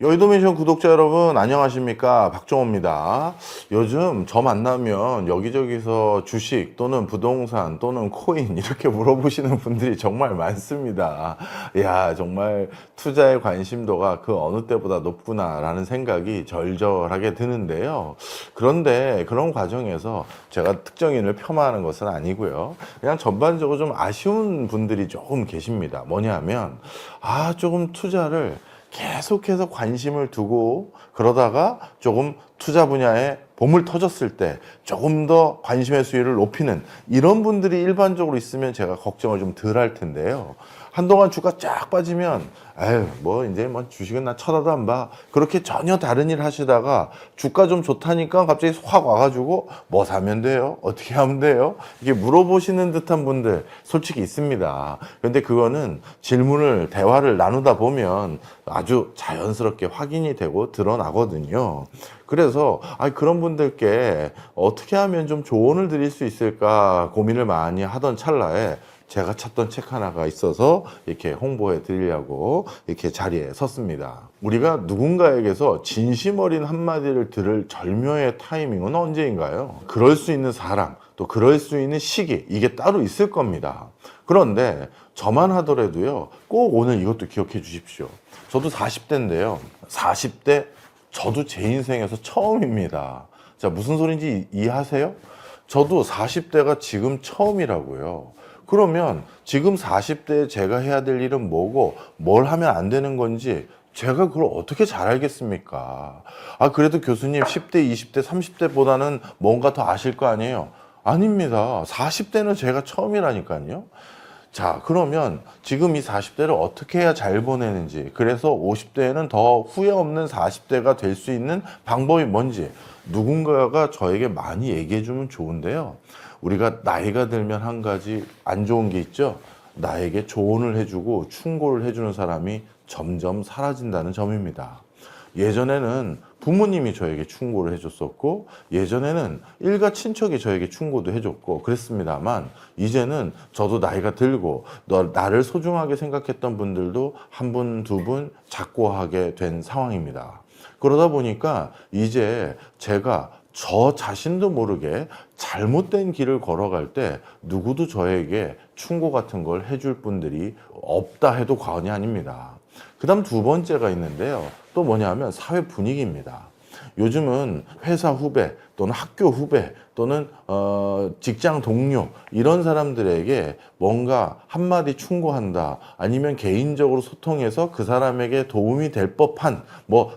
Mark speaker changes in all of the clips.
Speaker 1: 여의도민션 구독자 여러분 안녕하십니까, 박종호입니다. 요즘 저 만나면 여기저기서 주식 또는 부동산 또는 코인 이렇게 물어보시는 분들이 정말 많습니다. 야, 정말 투자의 관심도가 그 어느 때보다 높구나 라는 생각이 절절하게 드는데요. 그런데 그런 과정에서 제가 특정인을 폄하하는 것은 아니고요, 그냥 전반적으로 좀 아쉬운 분들이 조금 계십니다. 뭐냐면 조금 투자를 계속해서 관심을 두고 그러다가 조금 투자 분야에 봄을 터졌을 때 조금 더 관심의 수위를 높이는 이런 분들이 일반적으로 있으면 제가 걱정을 좀 덜 할 텐데요. 한동안 주가 쫙 빠지면 이제 주식은 나 쳐다도 안 봐, 그렇게 전혀 다른 일 하시다가 주가 좀 좋다니까 갑자기 확 와가지고 뭐 사면 돼요? 어떻게 하면 돼요? 이게 물어보시는 듯한 분들 솔직히 있습니다. 근데 그거는 대화를 나누다 보면 아주 자연스럽게 확인이 되고 드러나거든요. 그래서 그런 분들께 어떻게 하면 좀 조언을 드릴 수 있을까 고민을 많이 하던 찰나에 제가 찾던 책 하나가 있어서 이렇게 홍보해 드리려고 이렇게 자리에 섰습니다. 우리가 누군가에게서 진심 어린 한마디를 들을 절묘의 타이밍은 언제인가요? 그럴 수 있는 사람, 또 그럴 수 있는 시기, 이게 따로 있을 겁니다. 그런데 저만 하더라도요, 꼭 오늘 이것도 기억해 주십시오. 저도 40대인데요. 40대 저도 제 인생에서 처음입니다. 자, 무슨 소린지 이해하세요? 저도 40대가 지금 처음이라고요. 그러면 지금 40대에 제가 해야 될 일은 뭐고 뭘 하면 안 되는 건지 제가 그걸 어떻게 잘 알겠습니까? 그래도 교수님 10대, 20대, 30대보다는 뭔가 더 아실 거 아니에요? 아닙니다. 40대는 제가 처음이라니까요. 자, 그러면 지금 이 40대를 어떻게 해야 잘 보내는지, 그래서 50대에는 더 후회 없는 40대가 될 수 있는 방법이 뭔지 누군가가 저에게 많이 얘기해 주면 좋은데요. 우리가 나이가 들면 한 가지 안 좋은 게 있죠. 나에게 조언을 해주고 충고를 해주는 사람이 점점 사라진다는 점입니다. 예전에는 부모님이 저에게 충고를 해줬었고, 예전에는 일가 친척이 저에게 충고도 해줬고 그랬습니다만, 이제는 저도 나이가 들고 나를 소중하게 생각했던 분들도 한 분, 두 분 작고하게 된 상황입니다. 그러다 보니까 이제 제가 저 자신도 모르게 잘못된 길을 걸어갈 때 누구도 저에게 충고 같은 걸 해줄 분들이 없다 해도 과언이 아닙니다. 그 다음 두 번째가 있는데요. 또 뭐냐면 사회 분위기입니다. 요즘은 회사 후배 또는 학교 후배 또는 직장 동료, 이런 사람들에게 뭔가 한마디 충고한다, 아니면 개인적으로 소통해서 그 사람에게 도움이 될 법한,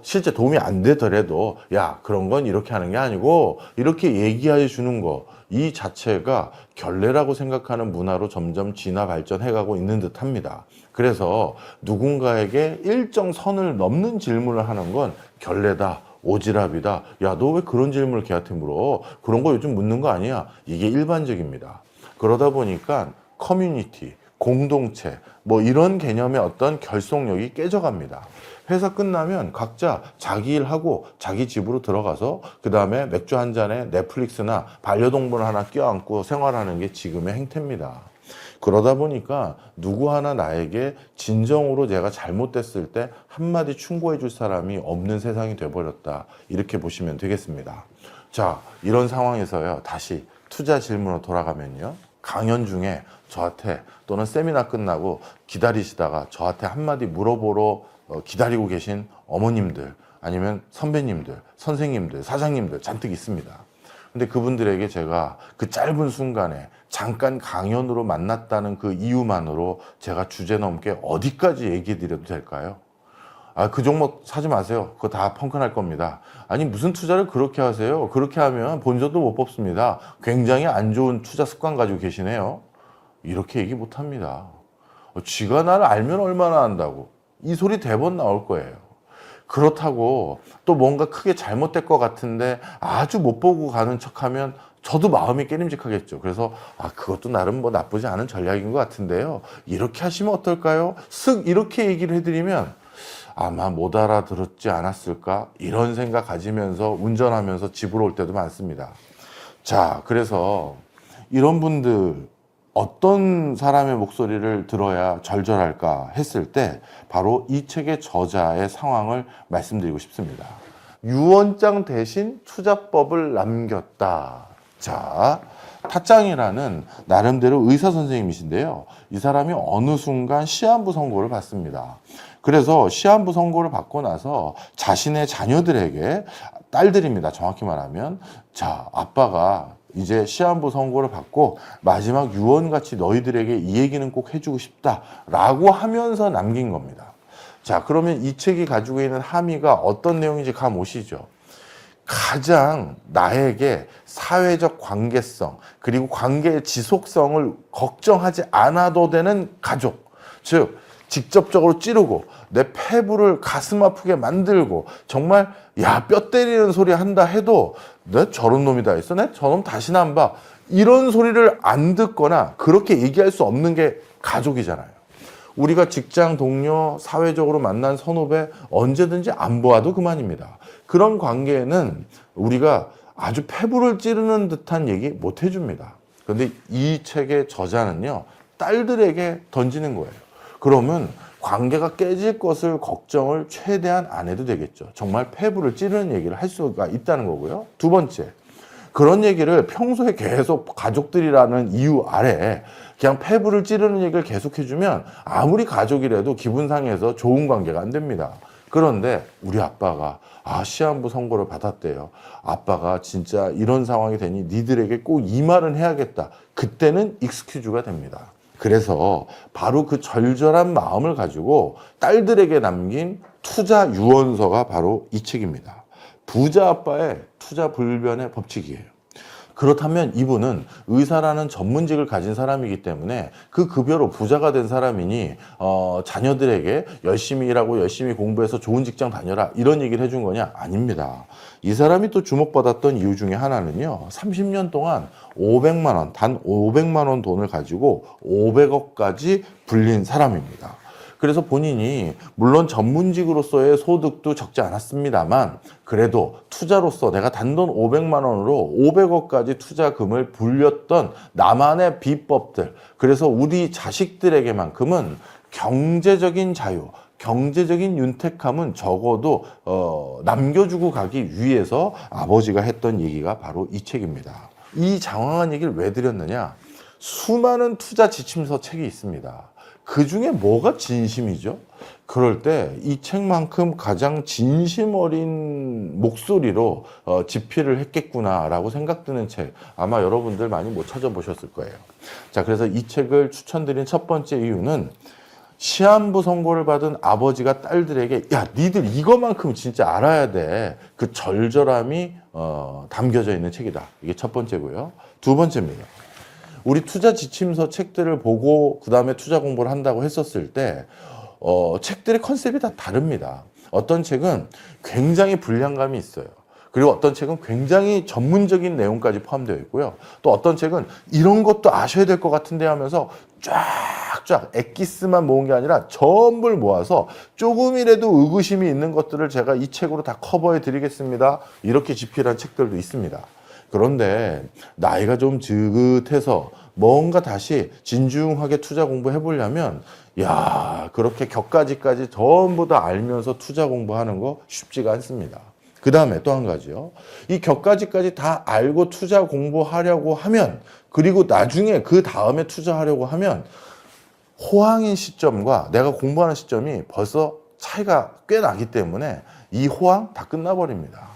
Speaker 1: 실제 도움이 안 되더라도 야, 그런 건 이렇게 하는 게 아니고 이렇게 얘기해 주는 거, 이 자체가 결례라고 생각하는 문화로 점점 진화 발전해가고 있는 듯 합니다. 그래서 누군가에게 일정 선을 넘는 질문을 하는 건 결례다, 오지랖이다, 야, 너 왜 그런 질문을 걔한테 물어? 그런 거 요즘 묻는 거 아니야? 이게 일반적입니다. 그러다 보니까 커뮤니티, 공동체, 이런 개념의 어떤 결속력이 깨져갑니다. 회사 끝나면 각자 자기 일하고 자기 집으로 들어가서 그 다음에 맥주 한 잔에 넷플릭스나 반려동물 하나 껴안고 생활하는 게 지금의 행태입니다. 그러다 보니까 누구 하나 나에게 진정으로 제가 잘못됐을 때 한마디 충고해 줄 사람이 없는 세상이 돼버렸다, 이렇게 보시면 되겠습니다. 자, 이런 상황에서요, 다시 투자 질문으로 돌아가면요, 강연 중에 저한테 또는 세미나 끝나고 기다리시다가 저한테 한마디 물어보러 기다리고 계신 어머님들, 아니면 선배님들, 선생님들, 사장님들 잔뜩 있습니다. 근데 그분들에게 제가 그 짧은 순간에 잠깐 강연으로 만났다는 그 이유만으로 제가 주제 넘게 어디까지 얘기해 드려도 될까요? 그 종목 사지 마세요. 그거 다 펑크날 겁니다. 아니, 무슨 투자를 그렇게 하세요? 그렇게 하면 본전도 못 뽑습니다. 굉장히 안 좋은 투자 습관 가지고 계시네요. 이렇게 얘기 못 합니다. 쥐가 나를 알면 얼마나 안다고. 이 소리 대번 나올 거예요. 그렇다고 또 뭔가 크게 잘못될 것 같은데 아주 못 보고 가는 척하면 저도 마음이 깨림직하겠죠. 그래서 그것도 나름 나쁘지 않은 전략인 것 같은데요, 이렇게 하시면 어떨까요? 쓱 이렇게 얘기를 해드리면 아마 못 알아들었지 않았을까, 이런 생각 가지면서 운전하면서 집으로 올 때도 많습니다. 자, 그래서 이런 분들 어떤 사람의 목소리를 들어야 절절할까 했을 때 바로 이 책의 저자의 상황을 말씀드리고 싶습니다. 유언장 대신 투자법을 남겼다. 자, 타짱이라는 나름대로 의사 선생님이신데요. 이 사람이 어느 순간 시한부 선고를 받습니다. 그래서 시한부 선고를 받고 나서 자신의 자녀들에게, 딸들입니다. 정확히 말하면, 자, 아빠가 이제 시한부 선고를 받고 마지막 유언같이 너희들에게 이 얘기는 꼭 해주고 싶다라고 하면서 남긴 겁니다. 자, 그러면 이 책이 가지고 있는 함의가 어떤 내용인지 감 오시죠? 가장 나에게 사회적 관계성, 그리고 관계의 지속성을 걱정하지 않아도 되는 가족, 즉 직접적으로 찌르고 내 폐부를 가슴 아프게 만들고 정말 야, 뼈 때리는 소리 한다 해도 내 저런 놈이 다 있어? 내 저놈 다시는 안 봐. 이런 소리를 안 듣거나 그렇게 얘기할 수 없는 게 가족이잖아요. 우리가 직장 동료, 사회적으로 만난 선후배 언제든지 안 보아도 그만입니다. 그런 관계에는 우리가 아주 폐부를 찌르는 듯한 얘기 못 해줍니다. 그런데 이 책의 저자는요, 딸들에게 던지는 거예요. 그러면 관계가 깨질 것을 걱정을 최대한 안 해도 되겠죠. 정말 폐부를 찌르는 얘기를 할 수가 있다는 거고요. 두 번째, 그런 얘기를 평소에 계속 가족들이라는 이유 아래 그냥 폐부를 찌르는 얘기를 계속 해주면 아무리 가족이라도 기분 상해서 좋은 관계가 안 됩니다. 그런데 우리 아빠가 시한부 선고를 받았대요. 아빠가 진짜 이런 상황이 되니 니들에게 꼭 이 말은 해야겠다. 그때는 익스큐즈가 됩니다. 그래서 바로 그 절절한 마음을 가지고 딸들에게 남긴 투자 유언서가 바로 이 책입니다. 부자 아빠의 투자 불변의 법칙이에요. 그렇다면 이분은 의사라는 전문직을 가진 사람이기 때문에 그 급여로 부자가 된 사람이니 자녀들에게 열심히 일하고 열심히 공부해서 좋은 직장 다녀라 이런 얘기를 해준 거냐? 아닙니다. 이 사람이 또 주목받았던 이유 중에 하나는요. 30년 동안 500만 원, 단 500만 원 돈을 가지고 500억까지 불린 사람입니다. 그래서 본인이 물론 전문직으로서의 소득도 적지 않았습니다만 그래도 투자로서 내가 단돈 500만 원으로 500억까지 투자금을 불렸던 나만의 비법들, 그래서 우리 자식들에게만큼은 경제적인 자유, 경제적인 윤택함은 적어도 남겨주고 가기 위해서 아버지가 했던 얘기가 바로 이 책입니다. 이 장황한 얘기를 왜 드렸느냐? 수많은 투자 지침서 책이 있습니다. 그 중에 뭐가 진심이죠? 그럴 때 이 책만큼 가장 진심 어린 목소리로 집필을 했겠구나라고 생각드는 책, 아마 여러분들 많이 못 찾아보셨을 거예요. 자, 그래서 이 책을 추천드린 첫 번째 이유는 시한부 선고를 받은 아버지가 딸들에게 야, 니들 이거만큼 진짜 알아야 돼. 그 절절함이 담겨져 있는 책이다. 이게 첫 번째고요. 두 번째입니다. 우리 투자 지침서 책들을 보고 그 다음에 투자 공부를 한다고 했었을 때 책들의 컨셉이 다 다릅니다. 어떤 책은 굉장히 불량감이 있어요. 그리고 어떤 책은 굉장히 전문적인 내용까지 포함되어 있고요. 또 어떤 책은 이런 것도 아셔야 될 것 같은데 하면서 쫙쫙 엑기스만 모은 게 아니라 전부를 모아서 조금이라도 의구심이 있는 것들을 제가 이 책으로 다 커버해 드리겠습니다. 이렇게 집필한 책들도 있습니다. 그런데 나이가 좀 지긋해서 뭔가 다시 진중하게 투자 공부해 보려면 야, 그렇게 격가지까지 전부 다 알면서 투자 공부하는 거 쉽지가 않습니다. 그 다음에 또 한 가지요. 이 격가지까지 다 알고 투자 공부하려고 하면, 그리고 나중에 그 다음에 투자하려고 하면 호황인 시점과 내가 공부하는 시점이 벌써 차이가 꽤 나기 때문에 이 호황 다 끝나버립니다.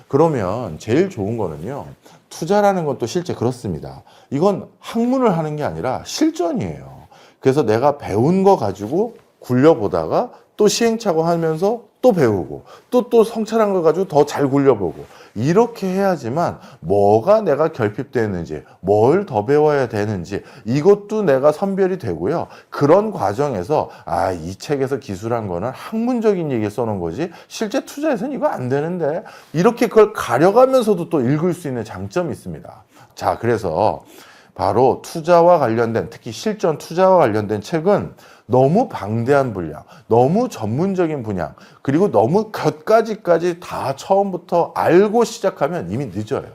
Speaker 1: 그러면 제일 좋은 거는요, 투자라는 것도 실제 그렇습니다. 이건 학문을 하는 게 아니라 실전이에요. 그래서 내가 배운 거 가지고 굴려보다가 또 시행착오 하면서 또 배우고 또 성찰한 거 가지고 더 잘 굴려보고 이렇게 해야지만 뭐가 내가 결핍되는지, 뭘 더 배워야 되는지 이것도 내가 선별이 되고요. 그런 과정에서 이 책에서 기술한 거는 학문적인 얘기 써놓은 거지 실제 투자에서는 이거 안 되는데 이렇게 그걸 가려가면서도 또 읽을 수 있는 장점이 있습니다. 자, 그래서 바로 투자와 관련된, 특히 실전 투자와 관련된 책은 너무 방대한 분량, 너무 전문적인 분야, 그리고 너무 곁가지까지 다 처음부터 알고 시작하면 이미 늦어요.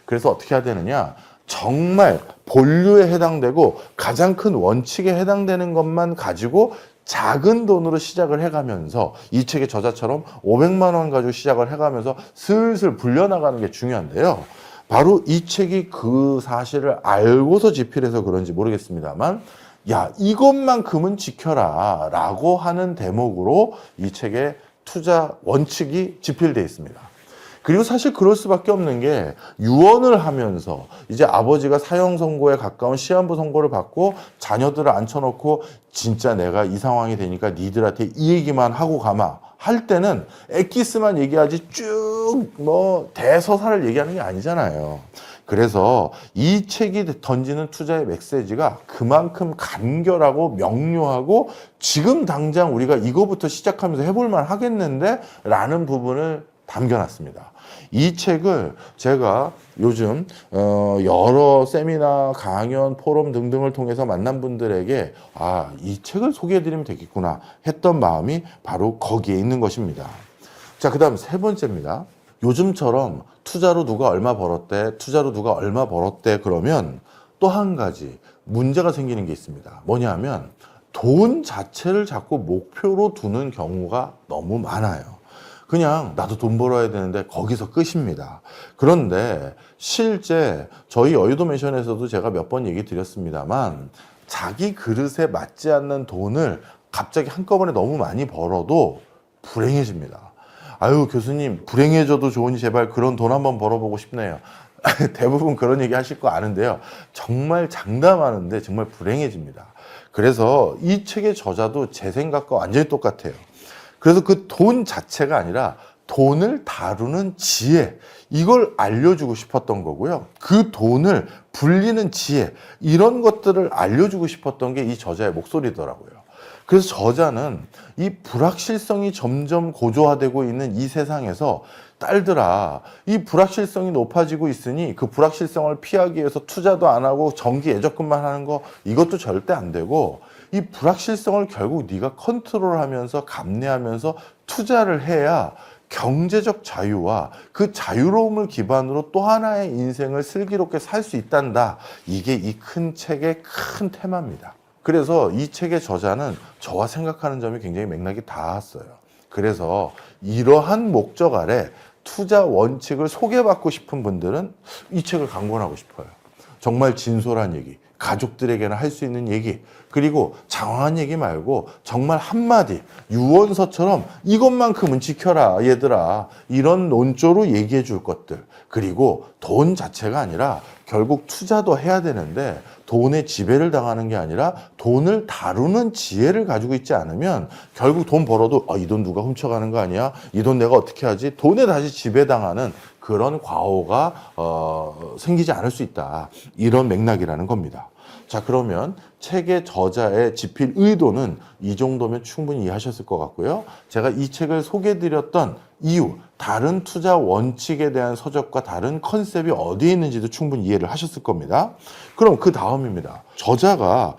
Speaker 1: 그래서 어떻게 해야 되느냐? 정말 본류에 해당되고 가장 큰 원칙에 해당되는 것만 가지고 작은 돈으로 시작을 해가면서 이 책의 저자처럼 500만 원 가지고 시작을 해가면서 슬슬 불려나가는 게 중요한데요. 바로 이 책이 그 사실을 알고서 집필해서 그런지 모르겠습니다만 야, 이것만큼은 지켜라 라고 하는 대목으로 이 책의 투자 원칙이 집필되어 있습니다. 그리고 사실 그럴 수밖에 없는 게 유언을 하면서 이제 아버지가 사형 선고에 가까운 시한부 선고를 받고 자녀들을 앉혀놓고 진짜 내가 이 상황이 되니까 니들한테 이 얘기만 하고 가마 할 때는 엑기스만 얘기하지 쭉 뭐 대서사를 얘기하는 게 아니잖아요. 그래서 이 책이 던지는 투자의 메시지가 그만큼 간결하고 명료하고 지금 당장 우리가 이거부터 시작하면서 해볼만 하겠는데 라는 부분을 담겨놨습니다. 이 책을 제가 요즘 여러 세미나, 강연, 포럼 등등을 통해서 만난 분들에게 이 책을 소개해드리면 되겠구나 했던 마음이 바로 거기에 있는 것입니다. 자, 그 다음 세 번째입니다. 요즘처럼 투자로 누가 얼마 벌었대, 투자로 누가 얼마 벌었대 그러면 또 한 가지 문제가 생기는 게 있습니다. 뭐냐면 돈 자체를 자꾸 목표로 두는 경우가 너무 많아요. 그냥 나도 돈 벌어야 되는데 거기서 끝입니다. 그런데 실제 저희 여의도 맨션에서도 제가 몇 번 얘기 드렸습니다만 자기 그릇에 맞지 않는 돈을 갑자기 한꺼번에 너무 많이 벌어도 불행해집니다. 아유 교수님 불행해져도 좋으니 제발 그런 돈 한번 벌어보고 싶네요. 대부분 그런 얘기 하실 거 아는데요. 정말 장담하는데 정말 불행해집니다. 그래서 이 책의 저자도 제 생각과 완전히 똑같아요. 그래서 그 돈 자체가 아니라 돈을 다루는 지혜, 이걸 알려주고 싶었던 거고요. 그 돈을 불리는 지혜, 이런 것들을 알려주고 싶었던 게 이 저자의 목소리더라고요. 그래서 저자는 이 불확실성이 점점 고조화되고 있는 이 세상에서 딸들아, 이 불확실성이 높아지고 있으니 그 불확실성을 피하기 위해서 투자도 안 하고 정기 예적금만 하는 거 이것도 절대 안 되고 이 불확실성을 결국 네가 컨트롤하면서 감내하면서 투자를 해야 경제적 자유와 그 자유로움을 기반으로 또 하나의 인생을 슬기롭게 살 수 있단다. 이게 이 큰 책의 큰 테마입니다. 그래서 이 책의 저자는 저와 생각하는 점이 굉장히 맥락이 닿았어요. 그래서 이러한 목적 아래 투자 원칙을 소개받고 싶은 분들은 이 책을 강권하고 싶어요. 정말 진솔한 얘기, 가족들에게는 할 수 있는 얘기, 그리고 장황한 얘기 말고 정말 한마디 유언서처럼 이것만큼은 지켜라 얘들아, 이런 논조로 얘기해 줄 것들. 그리고 돈 자체가 아니라 결국 투자도 해야 되는데 돈에 지배를 당하는 게 아니라 돈을 다루는 지혜를 가지고 있지 않으면 결국 돈 벌어도 이 돈 누가 훔쳐가는 거 아니야? 이 돈 내가 어떻게 하지? 돈에 다시 지배당하는 그런 과오가 생기지 않을 수 있다. 이런 맥락이라는 겁니다. 자, 그러면 책의 저자의 집필 의도는 이 정도면 충분히 이해하셨을 것 같고요. 제가 이 책을 소개해드렸던 이유, 다른 투자 원칙에 대한 서적과 다른 컨셉이 어디에 있는지도 충분히 이해를 하셨을 겁니다. 그럼 그 다음입니다. 저자가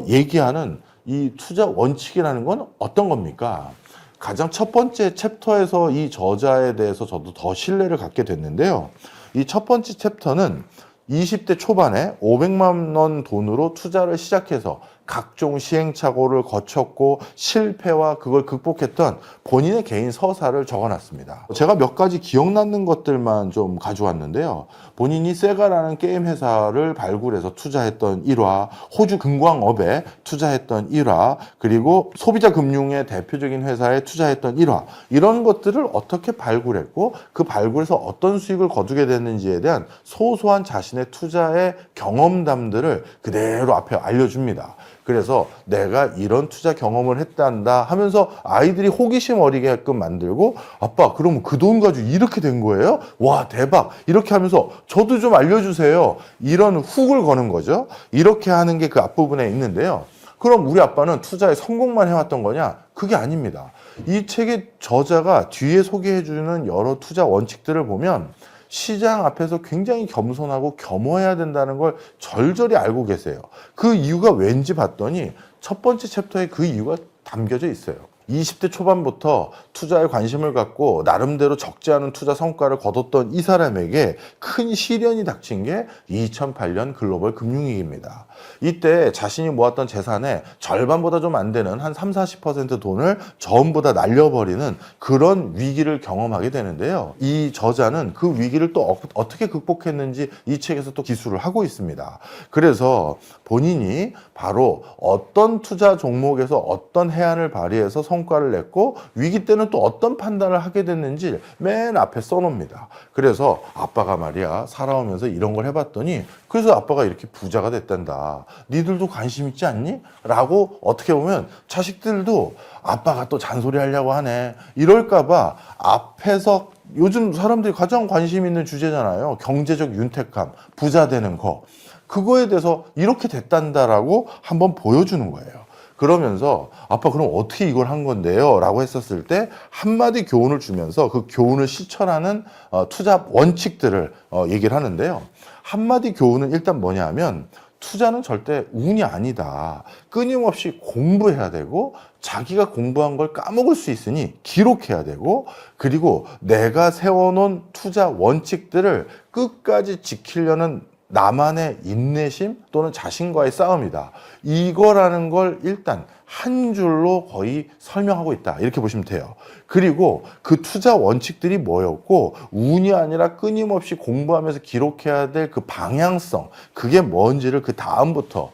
Speaker 1: 얘기하는 이 투자 원칙이라는 건 어떤 겁니까? 가장 첫 번째 챕터에서 이 저자에 대해서 저도 더 신뢰를 갖게 됐는데요. 이 첫 번째 챕터는 20대 초반에 500만 원 돈으로 투자를 시작해서 각종 시행착오를 거쳤고 실패와 그걸 극복했던 본인의 개인 서사를 적어놨습니다. 제가 몇 가지 기억 남는 것들만 좀 가져왔는데요. 본인이 세가라는 게임 회사를 발굴해서 투자했던 일화, 호주 금광업에 투자했던 일화, 그리고 소비자 금융의 대표적인 회사에 투자했던 일화, 이런 것들을 어떻게 발굴했고 그 발굴에서 어떤 수익을 거두게 됐는지에 대한 소소한 자신의 투자의 경험담들을 그대로 앞에 알려줍니다. 그래서 내가 이런 투자 경험을 했단다 하면서 아이들이 호기심 어리게끔 만들고, 아빠 그러면 그 돈 가지고 이렇게 된 거예요? 와 대박, 이렇게 하면서 저도 좀 알려주세요, 이런 훅을 거는 거죠. 이렇게 하는 게 그 앞부분에 있는데요. 그럼 우리 아빠는 투자에 성공만 해왔던 거냐? 그게 아닙니다. 이 책의 저자가 뒤에 소개해주는 여러 투자 원칙들을 보면 시장 앞에서 굉장히 겸손하고 겸허해야 된다는 걸 절절히 알고 계세요. 그 이유가 왠지 봤더니 첫 번째 챕터에 그 이유가 담겨져 있어요. 20대 초반부터 투자에 관심을 갖고 나름대로 적지 않은 투자 성과를 거뒀던 이 사람에게 큰 시련이 닥친 게 2008년 글로벌 금융위기입니다. 이때 자신이 모았던 재산의 절반보다 좀 안 되는 한 30-40% 돈을 전부 다 날려버리는 그런 위기를 경험하게 되는데요. 이 저자는 그 위기를 또 어떻게 극복했는지 이 책에서 또 기술을 하고 있습니다. 그래서 본인이 바로 어떤 투자 종목에서 어떤 해안을 발휘해서 성과를 냈고 위기 때는 또 어떤 판단을 하게 됐는지 맨 앞에 써놓습니다. 그래서 아빠가 말이야 살아오면서 이런 걸 해봤더니 그래서 아빠가 이렇게 부자가 됐단다. 니들도 관심 있지 않니? 라고 어떻게 보면 자식들도 아빠가 또 잔소리 하려고 하네. 이럴까봐 앞에서 요즘 사람들이 가장 관심 있는 주제잖아요. 경제적 윤택함, 부자 되는 거. 그거에 대해서 이렇게 됐단다라고 한번 보여주는 거예요. 그러면서 아빠 그럼 어떻게 이걸 한 건데요? 라고 했었을 때 한마디 교훈을 주면서 그 교훈을 실천하는 투자 원칙들을 얘기를 하는데요. 한마디 교훈은 일단 뭐냐 하면 투자는 절대 운이 아니다. 끊임없이 공부해야 되고 자기가 공부한 걸 까먹을 수 있으니 기록해야 되고 그리고 내가 세워놓은 투자 원칙들을 끝까지 지키려는 나만의 인내심 또는 자신과의 싸움이다. 이거라는 걸 일단 한 줄로 거의 설명하고 있다. 이렇게 보시면 돼요. 그리고 그 투자 원칙들이 뭐였고 운이 아니라 끊임없이 공부하면서 기록해야 될 그 방향성 그게 뭔지를 그 다음부터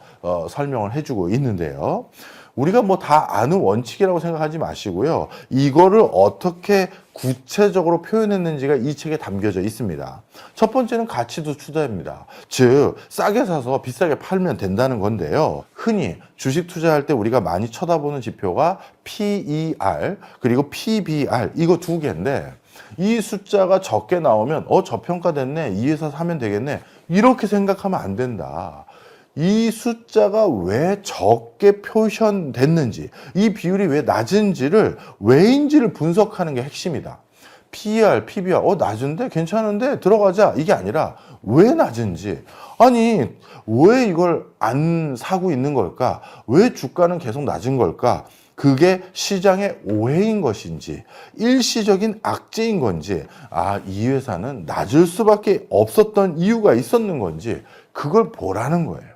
Speaker 1: 설명을 해주고 있는데요. 우리가 뭐 다 아는 원칙이라고 생각하지 마시고요. 이거를 어떻게 구체적으로 표현했는지가 이 책에 담겨져 있습니다. 첫 번째는 가치도 투자입니다. 즉 싸게 사서 비싸게 팔면 된다는 건데요. 흔히 주식 투자할 때 우리가 많이 쳐다보는 지표가 PER 그리고 PBR 이거 두 개인데 이 숫자가 적게 나오면 저평가됐네 이 회사 사면 되겠네 이렇게 생각하면 안 된다. 이 숫자가 왜 적게 표현됐는지, 이 비율이 왜 낮은지를 왜인지를 분석하는 게 핵심이다. PER, PBR, 낮은데 괜찮은데 들어가자 이게 아니라 왜 낮은지, 아니 왜 이걸 안 사고 있는 걸까? 왜 주가는 계속 낮은 걸까? 그게 시장의 오해인 것인지 일시적인 악재인 건지 이 회사는 낮을 수밖에 없었던 이유가 있었는 건지 그걸 보라는 거예요.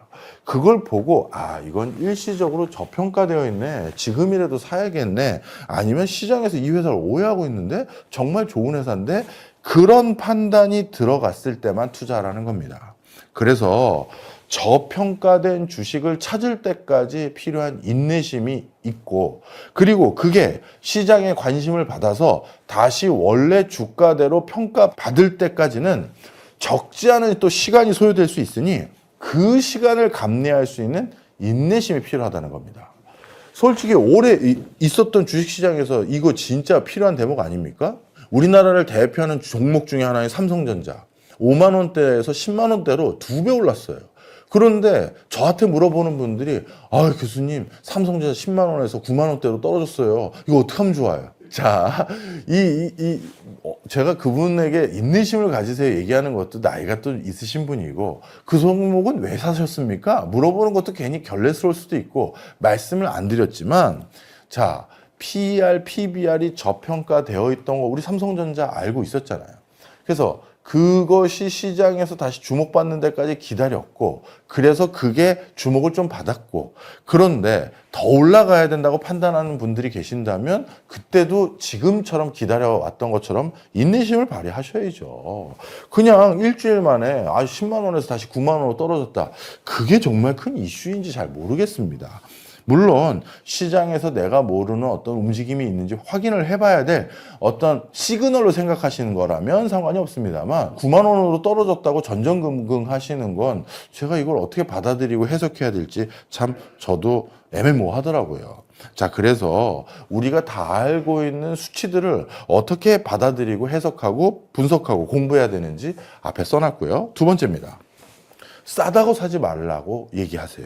Speaker 1: 그걸 보고 이건 일시적으로 저평가되어 있네. 지금이라도 사야겠네. 아니면 시장에서 이 회사를 오해하고 있는데 정말 좋은 회사인데 그런 판단이 들어갔을 때만 투자라는 겁니다. 그래서 저평가된 주식을 찾을 때까지 필요한 인내심이 있고 그리고 그게 시장에 관심을 받아서 다시 원래 주가대로 평가받을 때까지는 적지 않은 또 시간이 소요될 수 있으니 그 시간을 감내할 수 있는 인내심이 필요하다는 겁니다. 솔직히 올해 있었던 주식시장에서 이거 진짜 필요한 대목 아닙니까? 우리나라를 대표하는 종목 중에 하나인 삼성전자 5만 원대에서 10만 원대로 2배 올랐어요. 그런데 저한테 물어보는 분들이 교수님 삼성전자 10만 원에서 9만 원대로 떨어졌어요. 이거 어떻게 하면 좋아요? 자, 제가 그분에게 인내심을 가지세요 얘기하는 것도 나이가 또 있으신 분이고 그 종목은 왜 사셨습니까? 물어보는 것도 괜히 결례스러울 수도 있고 말씀을 안 드렸지만 자, PER, PBR이 저평가되어 있던 거 우리 삼성전자 알고 있었잖아요. 그래서 그것이 시장에서 다시 주목받는 데까지 기다렸고 그래서 그게 주목을 좀 받았고 그런데 더 올라가야 된다고 판단하는 분들이 계신다면 그때도 지금처럼 기다려왔던 것처럼 인내심을 발휘하셔야죠. 그냥 일주일 만에 10만 원에서 다시 9만 원으로 떨어졌다. 그게 정말 큰 이슈인지 잘 모르겠습니다. 물론 시장에서 내가 모르는 어떤 움직임이 있는지 확인을 해봐야 될 어떤 시그널로 생각하시는 거라면 상관이 없습니다만 9만 원으로 떨어졌다고 전전긍긍 하시는 건 제가 이걸 어떻게 받아들이고 해석해야 될지 참 저도 애매모호하더라고요. 자, 그래서 우리가 다 알고 있는 수치들을 어떻게 받아들이고 해석하고 분석하고 공부해야 되는지 앞에 써놨고요. 두 번째입니다. 싸다고 사지 말라고 얘기하세요.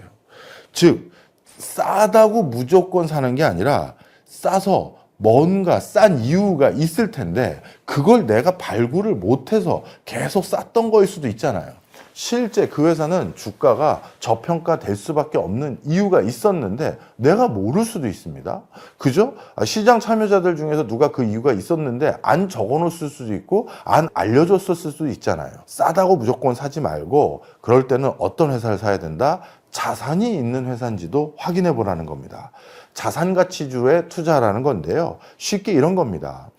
Speaker 1: 즉 싸다고 무조건 사는 게 아니라 싸서 뭔가 싼 이유가 있을 텐데 그걸 내가 발굴을 못해서 계속 쌌던 거일 수도 있잖아요. 실제 그 회사는 주가가 저평가될 수밖에 없는 이유가 있었는데 내가 모를 수도 있습니다. 그죠? 시장 참여자들 중에서 누가 그 이유가 있었는데 안 적어놓았을 수도 있고 안 알려줬을 수도 있잖아요. 싸다고 무조건 사지 말고 그럴 때는 어떤 회사를 사야 된다? 자산이 있는 회사인지도 확인해 보라는 겁니다. 자산가치주에 투자라는 건데요. 쉽게 이런 겁니다.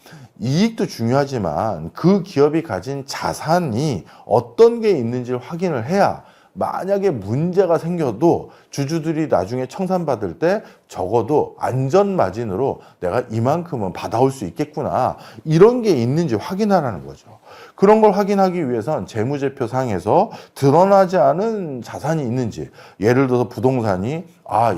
Speaker 1: 이익도 중요하지만 그 기업이 가진 자산이 어떤 게 있는지를 확인을 해야 만약에 문제가 생겨도 주주들이 나중에 청산받을 때 적어도 안전마진으로 내가 이만큼은 받아올 수 있겠구나. 이런 게 있는지 확인하라는 거죠. 그런 걸 확인하기 위해선 재무제표상에서 드러나지 않은 자산이 있는지, 예를 들어서 부동산이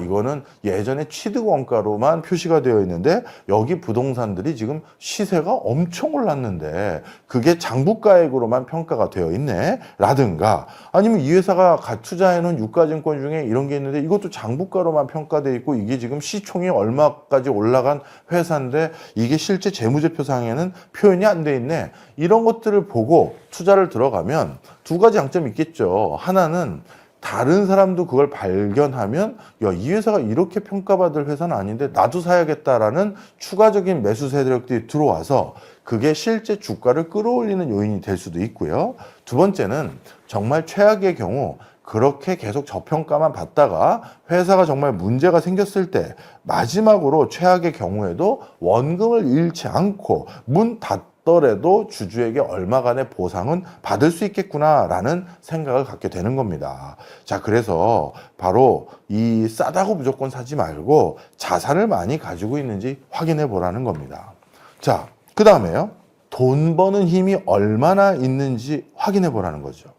Speaker 1: 이거는 예전에 취득원가로만 표시가 되어 있는데 여기 부동산들이 지금 시세가 엄청 올랐는데 그게 장부가액으로만 평가가 되어 있네 라든가, 아니면 이 회사가 투자해놓은 유가증권 중에 이런 게 있는데 이것도 장부가로만 평가되어 있고 이게 지금 시총이 얼마까지 올라간 회사인데 이게 실제 재무제표상에는 표현이 안 돼 있네. 이런 것들을 보고 투자를 들어가면 두 가지 장점이 있겠죠. 하나는 다른 사람도 그걸 발견하면 이 회사가 이렇게 평가받을 회사는 아닌데 나도 사야겠다라는 추가적인 매수 세력들이 들어와서 그게 실제 주가를 끌어올리는 요인이 될 수도 있고요. 두 번째는 정말 최악의 경우 그렇게 계속 저평가만 받다가 회사가 정말 문제가 생겼을 때 마지막으로 최악의 경우에도 원금을 잃지 않고 문 닫더라도 주주에게 얼마간의 보상은 받을 수 있겠구나라는 생각을 갖게 되는 겁니다. 자, 그래서 바로 이 싸다고 무조건 사지 말고 자산을 많이 가지고 있는지 확인해 보라는 겁니다. 자, 그 다음에요. 돈 버는 힘이 얼마나 있는지 확인해 보라는 거죠.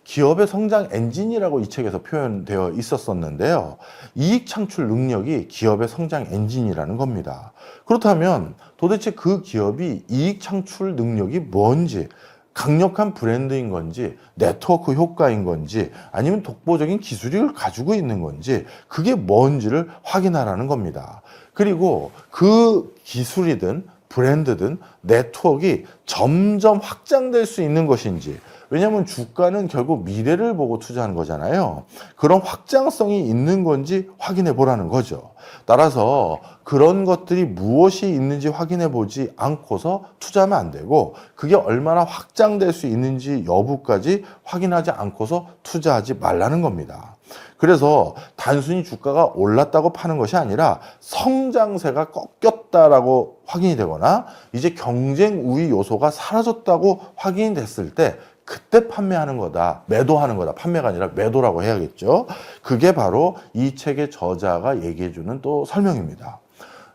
Speaker 1: 기업의 성장 엔진이라고 이 책에서 표현되어 있었었는데요. 이익 창출 능력이 기업의 성장 엔진이라는 겁니다. 그렇다면 도대체 그 기업이 이익 창출 능력이 뭔지, 강력한 브랜드인 건지, 네트워크 효과인 건지, 아니면 독보적인 기술을 가지고 있는 건지, 그게 뭔지를 확인하라는 겁니다. 그리고 그 기술이든 브랜드든 네트워크가 점점 확장될 수 있는 것인지, 왜냐하면 주가는 결국 미래를 보고 투자하는 거잖아요. 그런 확장성이 있는 건지 확인해 보라는 거죠. 따라서 그런 것들이 무엇이 있는지 확인해 보지 않고서 투자하면 안 되고, 그게 얼마나 확장될 수 있는지 여부까지 확인하지 않고서 투자하지 말라는 겁니다. 그래서 단순히 주가가 올랐다고 파는 것이 아니라 성장세가 꺾였다라고 확인이 되거나 이제 경쟁 우위 요소가 사라졌다고 확인이 됐을 때 그때 판매하는 거다, 매도하는 거다. 판매가 아니라 매도라고 해야겠죠. 그게 바로 이 책의 저자가 얘기해주는 또 설명입니다.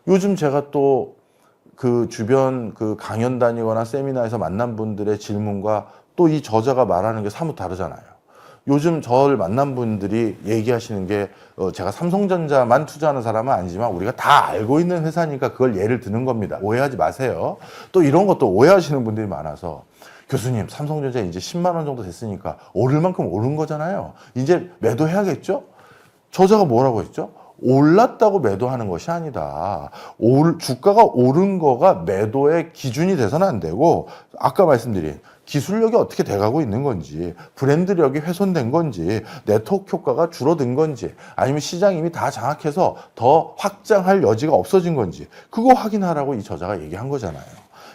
Speaker 1: 요즘 제가 또 그 주변 그 강연 다니거나 세미나에서 만난 분들의 질문과 또 이 저자가 말하는 게 사뭇 다르잖아요. 요즘 저를 만난 분들이 얘기하시는 게 제가 삼성전자만 투자하는 사람은 아니지만 우리가 다 알고 있는 회사니까 그걸 예를 드는 겁니다. 오해하지 마세요. 또 이런 것도 오해하시는 분들이 많아서, 교수님, 삼성전자 이제 10만 원 정도 됐으니까 오를 만큼 오른 거잖아요. 이제 매도해야겠죠? 저자가 뭐라고 했죠? 올랐다고 매도하는 것이 아니다. 주가가 오른 거가 매도의 기준이 돼서는 안 되고, 아까 말씀드린 기술력이 어떻게 돼가고 있는 건지, 브랜드력이 훼손된 건지, 네트워크 효과가 줄어든 건지, 아니면 시장이 이미 다 장악해서 더 확장할 여지가 없어진 건지, 그거 확인하라고 이 저자가 얘기한 거잖아요.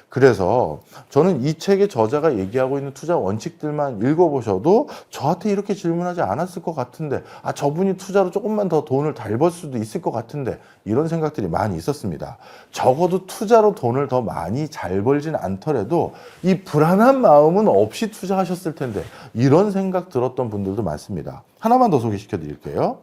Speaker 1: 그래서 저는 이 책의 저자가 얘기하고 있는 투자 원칙들만 읽어보셔도 저한테 이렇게 질문하지 않았을 것 같은데, 저분이 투자로 조금만 더 돈을 잘 벌 수도 있을 것 같은데, 이런 생각들이 많이 있었습니다. 적어도 투자로 돈을 더 많이 잘 벌진 않더라도 이 불안한 마음은 없이 투자하셨을 텐데, 이런 생각 들었던 분들도 많습니다. 하나만 더 소개시켜 드릴게요.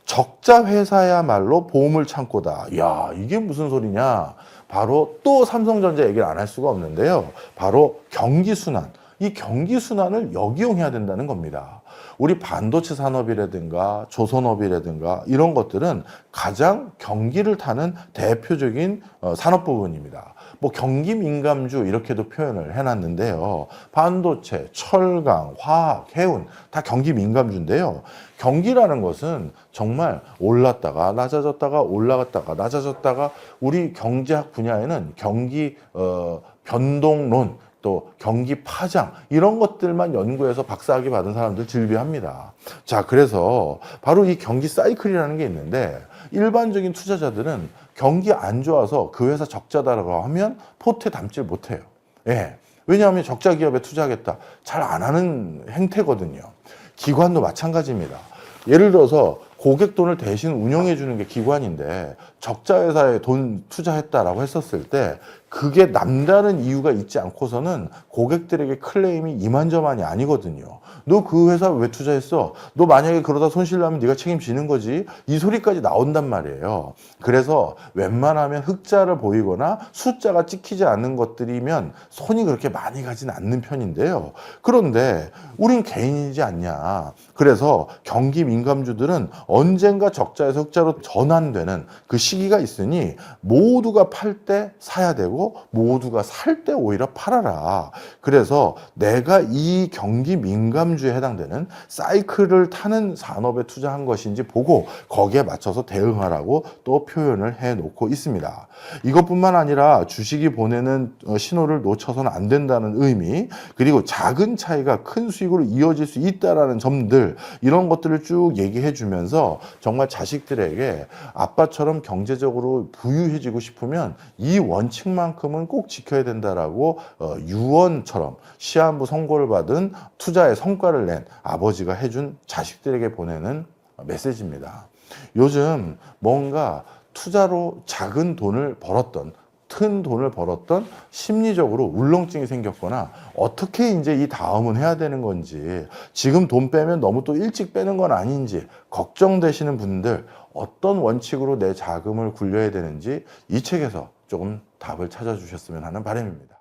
Speaker 1: 적자 회사야말로 보물 창고다. 이야, 이게 무슨 소리냐? 바로 또 삼성전자 얘기를 안 할 수가 없는데요. 바로 경기순환. 이 경기순환을 역이용해야 된다는 겁니다. 우리 반도체 산업이라든가 조선업이라든가 이런 것들은 가장 경기를 타는 대표적인 산업 부분입니다. 뭐 경기 민감주 이렇게도 표현을 해놨는데요. 반도체, 철강, 화학, 해운 다 경기 민감주인데요. 경기라는 것은 정말 올랐다가 낮아졌다가 올라갔다가 낮아졌다가, 우리 경제학 분야에는 경기 변동론, 또 경기 파장 이런 것들만 연구해서 박사학위 받은 사람들 즐비합니다. 자, 그래서 바로 이 경기 사이클이라는 게 있는데 일반적인 투자자들은 경기 안 좋아서 그 회사 적자다라고 하면 포트에 담질 못해요. 예. 왜냐하면 적자 기업에 투자하겠다. 잘 안 하는 행태거든요. 기관도 마찬가지입니다. 예를 들어서 고객 돈을 대신 운영해 주는 게 기관인데 적자 회사에 돈 투자했다라고 했었을 때 그게 남다른 이유가 있지 않고서는 고객들에게 클레임이 이만저만이 아니거든요. 너 그 회사 왜 투자했어? 너 만약에 그러다 손실 나면 네가 책임지는 거지. 이 소리까지 나온단 말이에요. 그래서 웬만하면 흑자를 보이거나 숫자가 찍히지 않는 것들이면 손이 그렇게 많이 가진 않는 편인데요. 그런데 우린 개인이지 않냐. 그래서 경기 민감주들은 언젠가 적자에서 흑자로 전환되는 그 시기가 있으니 모두가 팔 때 사야 되고 모두가 살 때 오히려 팔아라. 그래서 내가 이 경기 민감주에 해당되는 사이클을 타는 산업에 투자한 것인지 보고 거기에 맞춰서 대응하라고 또 표현을 해놓고 있습니다. 이것뿐만 아니라 주식이 보내는 신호를 놓쳐서는 안 된다는 의미, 그리고 작은 차이가 큰 수익으로 이어질 수 있다는 점들, 이런 것들을 쭉 얘기해 주면서 정말 자식들에게 아빠처럼 경제적으로 부유해지고 싶으면 이 원칙만큼은 꼭 지켜야 된다라고 유언처럼 시한부 선고를 받은 투자의 성과를 낸 아버지가 해준 자식들에게 보내는 메시지입니다. 요즘 뭔가 투자로 작은 돈을 벌었던, 큰 돈을 벌었던 심리적으로 울렁증이 생겼거나 어떻게 이제 이 다음은 해야 되는 건지, 지금 돈 빼면 너무 또 일찍 빼는 건 아닌지 걱정되시는 분들, 어떤 원칙으로 내 자금을 굴려야 되는지 이 책에서 조금 답을 찾아주셨으면 하는 바람입니다.